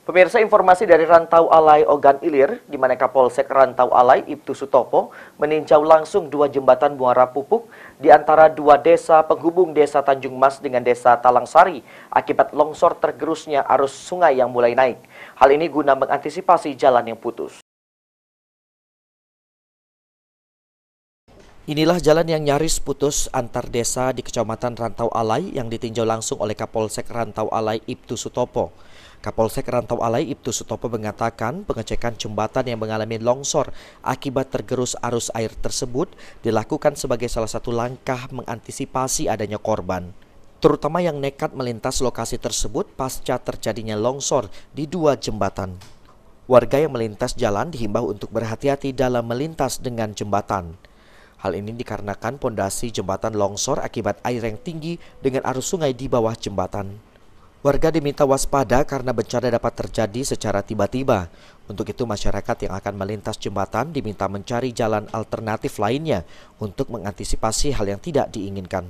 Pemirsa, informasi dari Rantau Alai Ogan Ilir, di mana Kapolsek Rantau Alai Ibtu Sutopo meninjau langsung dua jembatan Muara Pupuk di antara dua desa penghubung Desa Tanjung Mas dengan Desa Talangsari akibat longsor tergerusnya arus sungai yang mulai naik. Hal ini guna mengantisipasi jalan yang putus. Inilah jalan yang nyaris putus antar desa di Kecamatan Rantau Alai yang ditinjau langsung oleh Kapolsek Rantau Alai Ibtu Sutopo. Kapolsek Rantau Alai Ibtu Sutopo mengatakan pengecekan jembatan yang mengalami longsor akibat tergerus arus air tersebut dilakukan sebagai salah satu langkah mengantisipasi adanya korban, terutama yang nekat melintas lokasi tersebut pasca terjadinya longsor di dua jembatan. Warga yang melintas jalan dihimbau untuk berhati-hati dalam melintas dengan jembatan. Hal ini dikarenakan pondasi jembatan longsor akibat air yang tinggi dengan arus sungai di bawah jembatan. Warga diminta waspada karena bencana dapat terjadi secara tiba-tiba. Untuk itu masyarakat yang akan melintas jembatan diminta mencari jalan alternatif lainnya untuk mengantisipasi hal yang tidak diinginkan.